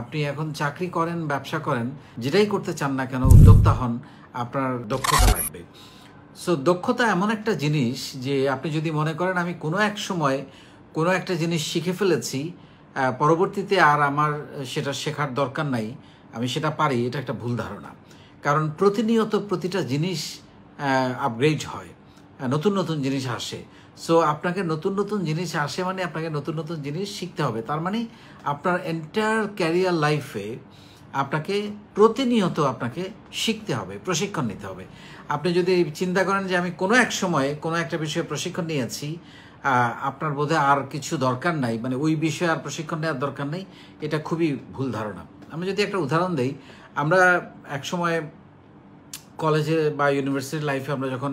আপনি এখন চাকরি করেন, ব্যবসা করেন, যেটাই করতে চান না কেন, উদ্যোক্তা হন, আপনার দক্ষতা লাগবে। সো দক্ষতা এমন একটা জিনিস যে আপনি যদি মনে করেন আমি কোনো এক সময় কোনো একটা জিনিস শিখে ফেলেছি, পরবর্তীতে আর আমার সেটা শেখার দরকার নাই, আমি সেটা পারি, এটা একটা ভুল ধারণা। কারণ প্রতিনিয়ত প্রতিটা জিনিস আপগ্রেড হয়, নতুন নতুন জিনিস আসে। সো আপনাকে নতুন নতুন জিনিস আসে মানে আপনাকে নতুন নতুন জিনিস শিখতে হবে। তার মানে আপনার এন্টায়ার ক্যারিয়ার লাইফে আপনাকে প্রতিনিয়ত আপনাকে শিখতে হবে, প্রশিক্ষণ নিতে হবে। আপনি যদি চিন্তা করেন যে আমি কোনো এক সময়ে কোনো একটা বিষয়ে প্রশিক্ষণ নিয়েছি, আপনার বোধহয় আর কিছু দরকার নাই, মানে ওই বিষয়ে আর প্রশিক্ষণ নেওয়ার দরকার নেই, এটা খুবই ভুল ধারণা। আমি যদি একটা উদাহরণ দেই, আমরা এক সময় কলেজে বা ইউনিভার্সিটি লাইফে আমরা যখন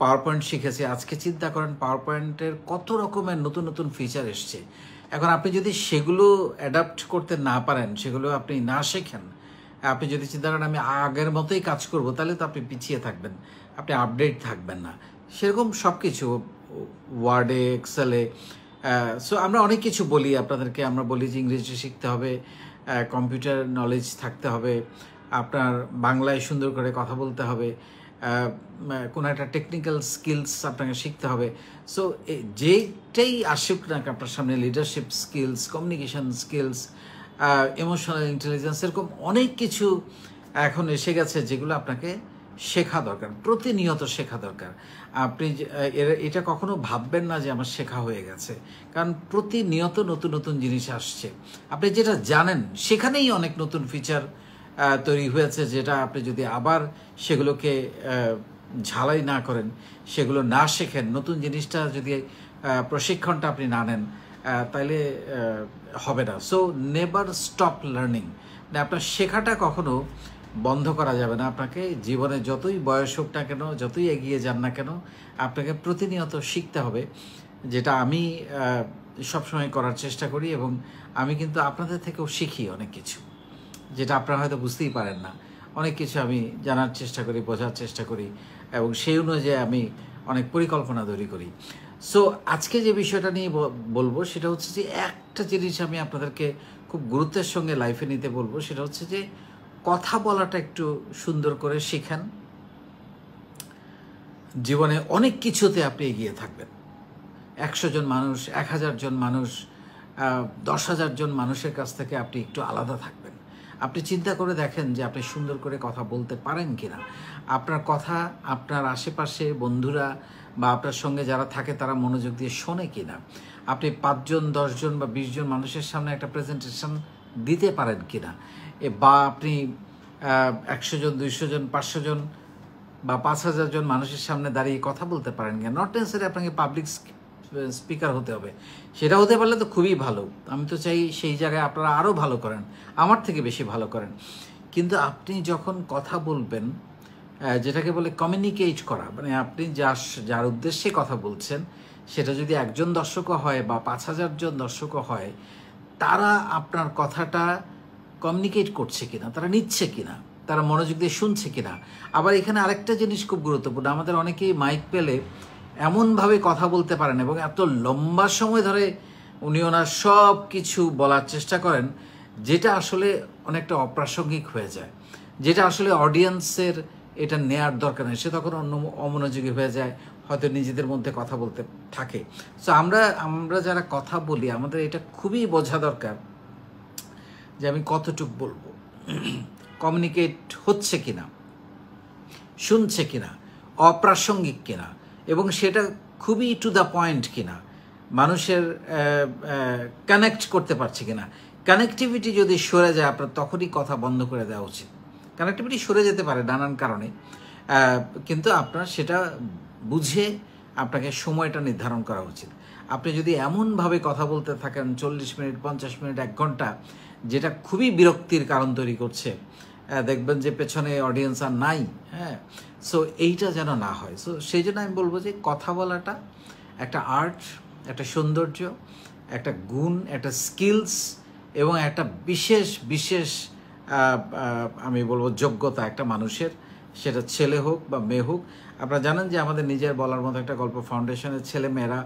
পাওয়ার পয়েন্ট শিখেছি, আজকে চিন্তা করেন পাওয়ার পয়েন্টের কত রকমের নতুন নতুন ফিচার এসছে। এখন আপনি যদি সেগুলো অ্যাডাপ্ট করতে না পারেন, সেগুলো আপনি না শেখেন, আপনি যদি চিন্তা করেন আমি আগের মতোই কাজ করব, তাহলে তো আপনি পিছিয়ে থাকবেন, আপনি আপডেট থাকবেন না। সেরকম সব কিছু ওয়ার্ডে, এক্সেলে। সো আমরা অনেক কিছু বলি আপনাদেরকে, আমরা বলি যে ইংরেজি শিখতে হবে, কম্পিউটার নলেজ থাকতে হবে, আপনার বাংলায় সুন্দর করে কথা বলতে হবে, কোনো একটা টেকনিক্যাল স্কিলস আপনাকে শিখতে হবে। সো যেটাই আসুক না আপনার সামনে, leadership skills, communication skills, emotional intelligence, এরকম অনেক কিছু এখন এসে গেছে যেগুলো আপনাকে শেখা দরকার, প্রতিনিয়ত শেখা দরকার। আপনি এটা কখনো ভাববেন না যে আমার শেখা হয়ে গেছে, কারণ প্রতিনিয়ত নতুন নতুন জিনিস আসছে। আপনি যেটা জানেন সেখানেই অনেক নতুন ফিচার তৈরি হয়েছে, যেটা আপনি যদি আবার সেগুলোকে ঝালাই না করেন, সেগুলো না শেখেন, নতুন জিনিসটা যদি প্রশিক্ষণটা আপনি না নেন, তাহলে হবে না। সো নেভার স্টপ লার্নিং, মানে আপনার শেখাটা কখনো বন্ধ করা যাবে না। আপনাকে জীবনে যতই বয়স হোক না কেন, যতই এগিয়ে যান না কেন, আপনাকে প্রতিনিয়ত শিখতে হবে, যেটা আমি সবসময় করার চেষ্টা করি। এবং আমি কিন্তু আপনাদের থেকেও শিখি অনেক কিছু, যেটা আপনারা হয়তো বুঝতেই পারেন না। অনেক কিছু আমি জানার চেষ্টা করি, বোঝার চেষ্টা করি, এবং সেই অনুযায়ী আমি অনেক পরিকল্পনা তৈরি করি। সো আজকে যে বিষয়টা নিয়ে বলবো সেটা হচ্ছে যে একটা জিনিস আমি আপনাদেরকে খুব গুরুত্বের সঙ্গে লাইফে নিতে বলবো, সেটা হচ্ছে যে কথা বলাটা একটু সুন্দর করে শিখেন। জীবনে অনেক কিছুতে আপনি এগিয়ে থাকবেন। 100 জন মানুষ, 1000 জন মানুষ, 10,000 জন মানুষের কাছ থেকে আপনি একটু আলাদা থাকবেন। আপনি চিন্তা করে দেখেন যে আপনি সুন্দর করে কথা বলতে পারেন কিনা, আপনার কথা আপনার আশেপাশে বন্ধুরা বা আপনার সঙ্গে যারা থাকে তারা মনোযোগ দিয়ে শোনে কিনা, আপনি 5 জন, 10 জন বা 20 জন মানুষের সামনে একটা প্রেজেন্টেশন দিতে পারেন কিনা, বা আপনি 100 জন, 200 জন, 500 জন বা 5,000 জন মানুষের সামনে দাঁড়িয়ে কথা বলতে পারেন কিনা। নট নেসেসারি আপনাকে পাবলিক স্পিকার হতে হবে, সেটা হতে পারলে তো খুবই ভালো। আমি তো চাই সেই জায়গায় আপনারা আরও ভালো করেন, আমার থেকে বেশি ভালো করেন। কিন্তু আপনি যখন কথা বলবেন, যেটাকে বলে কমিউনিকেট করা, মানে আপনি যার উদ্দেশ্যে কথা বলছেন, সেটা যদি একজন দর্শকও হয় বা 5,000 জন দর্শকও হয়, তারা আপনার কথাটা কমিউনিকেট করছে কিনা, তারা নিচ্ছে কিনা, তারা মনোযোগ দিয়ে শুনছে কিনা। আবার এখানে আরেকটা জিনিস খুব গুরুত্বপূর্ণ, আমাদের অনেকেই মাইক পেলে এমনভাবে কথা বলতে পারেন এবং এত লম্বা সময় ধরে উনি ওনার সব কিছু বলার চেষ্টা করেন, যেটা আসলে অনেকটা অপ্রাসঙ্গিক হয়ে যায়, যেটা আসলে অডিয়েন্সের এটা নেয়ার দরকার নেই। সে তখন অমনোযোগী হয়ে যায়, হয়তো নিজেদের মধ্যে কথা বলতে থাকে। সো আমরা যারা কথা বলি, আমাদের এটা খুবই বোঝা দরকার যে আমি কতটুকু বলবো, কমিউনিকেট হচ্ছে কিনা, শুনছে কিনা, অপ্রাসঙ্গিক কিনা, এবং সেটা খুবই টু দ্য পয়েন্ট কিনা, মানুষের কানেক্ট করতে পারছে কিনা। কানেক্টিভিটি যদি সরে যায়, আপনার তখনই কথা বন্ধ করে দেওয়া উচিত। কানেক্টিভিটি সরে যেতে পারে নানান কারণে, কিন্তু আপনার সেটা বুঝে আপনাকে সময়টা নির্ধারণ করা উচিত। আপনি যদি এমনভাবে কথা বলতে থাকেন 40 মিনিট, 50 মিনিট, 1 ঘন্টা, যেটা খুবই বিরক্তির কারণ তৈরি করছে, দেখবেন যে পেছনে অডিয়েন্স আর নাই। হ্যাঁ, সো এইটা যেন না হয়। সো সেই জন্য আমি বলবো যে কথা বলাটা একটা আর্ট, একটা সৌন্দর্য, একটা গুণ, একটা স্কিলস, এবং একটা বিশেষ বিশেষ আমি বলবো যোগ্যতা একটা মানুষের। সেটা ছেলে হোক বা মেয়ে হোক। আপনারা জানেন যে আমাদের নিজের বলার মতো একটা গল্প ফাউন্ডেশনের ছেলেমেয়েরা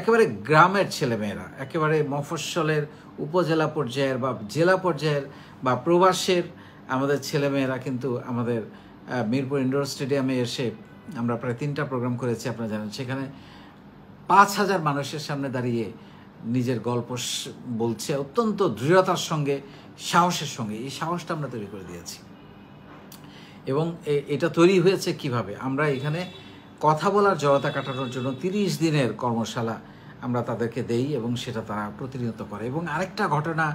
একেবারে গ্রামের ছেলেমেয়েরা, একেবারে মফস্বলের উপজেলা পর্যায়ের বা জেলা পর্যায়ের বা প্রবাসের আমাদের ছেলেমেয়েরা কিন্তু আমাদের মিরপুর ইনডোর স্টেডিয়ামে এসে আমরা প্রায় 3টা প্রোগ্রাম করেছি, আপনারা জানেন। সেখানে 5,000 মানুষের সামনে দাঁড়িয়ে নিজের গল্প বলছে অত্যন্ত দৃঢ়তার সঙ্গে, সাহসের সঙ্গে। এই সাহসটা আমরা তৈরি করে দিয়েছি। এবং এটা তৈরি হয়েছে কিভাবে? আমরা এখানে কথা বলার জড়তা কাটানোর জন্য 30 দিনের কর্মশালা আমরা তাদেরকে দেই এবং সেটা তারা প্রতিনিয়ত করে। এবং আরেকটা ঘটনা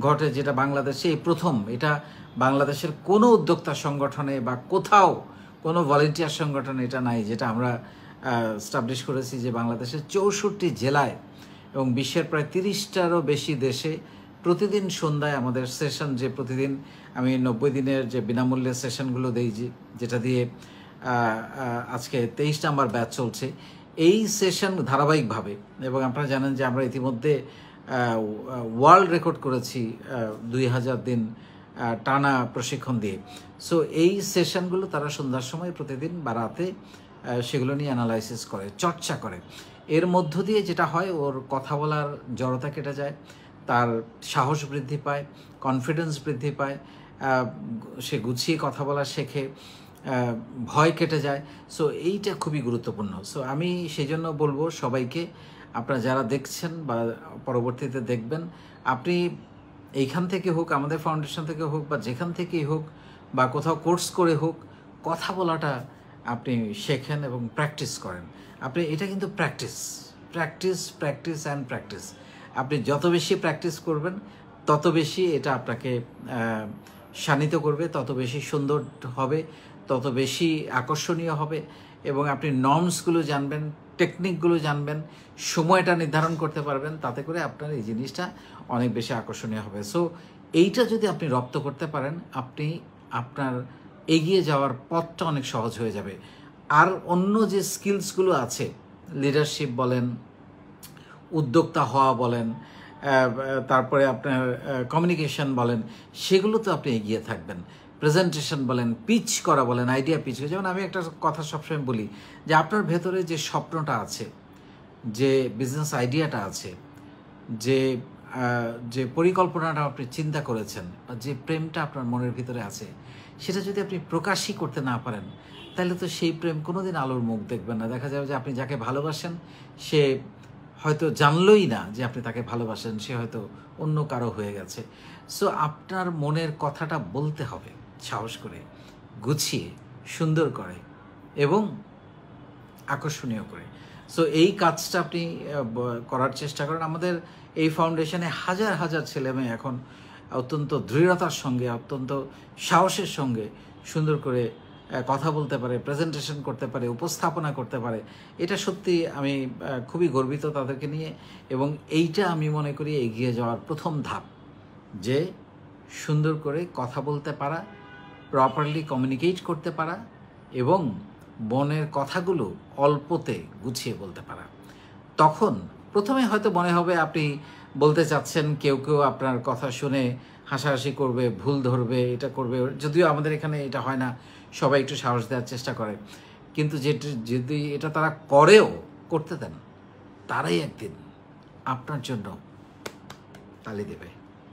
ঘটে যেটা বাংলাদেশে এই প্রথম, এটা বাংলাদেশের কোনো উদ্যোক্তা সংগঠনে বা কোথাও কোনো ভলেন্টিয়ার সংগঠনে এটা নাই, যেটা আমরা স্টাবলিশ করেছি যে বাংলাদেশের 64 জেলায় এবং বিশ্বের প্রায় 30টারও বেশি দেশে প্রতিদিন সন্ধ্যায় আমাদের সেশন, যে প্রতিদিন আমি 90 দিনের যে বিনামূল্যে সেশনগুলো দেই, যেটা দিয়ে আজকে 23 নাম্বার ব্যাচ চলছে, এই সেশন ধারাবাহিকভাবে। এবং আপনারা জানেন যে আমরা ইতিমধ্যে ওয়ার্ল্ড রেকর্ড করেছি 2000 দিন টানা প্রশিক্ষণ দিয়ে। সো এই সেশনগুলো তারা সন্ধ্যার সময় প্রতিদিন বা রাতে সেগুলো নিয়ে অ্যানালাইসিস করে, চর্চা করে। এর মধ্য দিয়ে যেটা হয়, ওর কথা বলার জড়তা কেটে যায়, তার সাহস বৃদ্ধি পায়, কনফিডেন্স বৃদ্ধি পায়, সে গুছিয়ে কথা বলা শেখে, ভয় কেটে যায়। সো এইটা খুবই গুরুত্বপূর্ণ। সো আমি সেই জন্য বলবো সবাইকে, আপনারা যারা দেখছেন বা পরবর্তীতে দেখবেন, আপনি এইখান থেকে হোক, আমাদের ফাউন্ডেশন থেকে হোক, বা যেখান থেকেই হোক, বা কোথাও কোর্স করে হোক, কথা বলাটা আপনি শেখেন এবং প্র্যাকটিস করেন। আপনি এটা কিন্তু practice practice practice and practice. আপনি যত বেশি প্র্যাকটিস করবেন তত বেশি এটা আপনাকে শানিত করবে, তত বেশি সুন্দর হবে, তত বেশি আকর্ষণীয় হবে। এবং আপনি নর্মসগুলো জানবেন, টেকনিকগুলো জানবেন, সময়টা নির্ধারণ করতে পারবেন, তাতে করে আপনার এই জিনিসটা অনেক বেশি আকর্ষণীয় হবে। সো এইটা যদি আপনি রপ্ত করতে পারেন, আপনি আপনার এগিয়ে যাওয়ার পথটা অনেক সহজ হয়ে যাবে। আর অন্য যে স্কিলসগুলো আছে, লিডারশিপ বলেন, উদ্যোক্তা হওয়া বলেন, তারপরে আপনার কমিউনিকেশন বলেন, সেগুলো তো আপনি এগিয়ে থাকবেন। প্রেজেন্টেশন বলেন, পিচ করা বলেন, আইডিয়া পিচ করা। যেমন আমি একটা কথা সবসময় বলি যে আপনার ভেতরে যে স্বপ্নটা আছে, যে বিজনেস আইডিয়াটা আছে, যে পরিকল্পনাটা আপনি চিন্তা করেছেন, বা যে প্রেমটা আপনার মনের ভিতরে আছে, সেটা যদি আপনি প্রকাশই করতে না পারেন, তাহলে তো সেই প্রেম কোনোদিন আলোর মুখ দেখবেন না। দেখা যাবে যে আপনি যাকে ভালোবাসেন সে হয়তো জানলই না যে আপনি তাকে ভালোবাসেন, সে হয়তো অন্য কারো হয়ে গেছে। সো আপনার মনের কথাটা বলতে হবে সাহস করে, গুছিয়ে, সুন্দর করে এবং আকর্ষণীয় করে। সো এই কাজটা আপনি করার চেষ্টা করেন। আমাদের এই ফাউন্ডেশনে হাজার হাজার ছেলেমেয়ে এখন অত্যন্ত দৃঢ়তার সঙ্গে, অত্যন্ত সাহসের সঙ্গে সুন্দর করে কথা বলতে পারে, প্রেজেন্টেশন করতে পারে, উপস্থাপনা করতে পারে। এটা সত্যি আমি খুবই গর্বিত তাদেরকে নিয়ে। এবং এইটা আমি মনে করি এগিয়ে যাওয়ার প্রথম ধাপ, যে সুন্দর করে কথা বলতে পারা, প্রপারলি কমিউনিকেট করতে পারা এবং মনের কথাগুলো অল্পতে গুছিয়ে বলতে পারা। তখন প্রথমে হয়তো মনে হবে আপনি বলতে চাচ্ছেন, কেউ কেউ আপনার কথা শুনে হাসাহাসি করবে, ভুল ধরবে, এটা করবে। যদিও আমাদের এখানে এটা হয় না, সবাই একটু সাহস দেওয়ার চেষ্টা করে। কিন্তু যদি এটা তারা করতে দেন, তারাই একদিন আপনার জন্য তালি দেবে।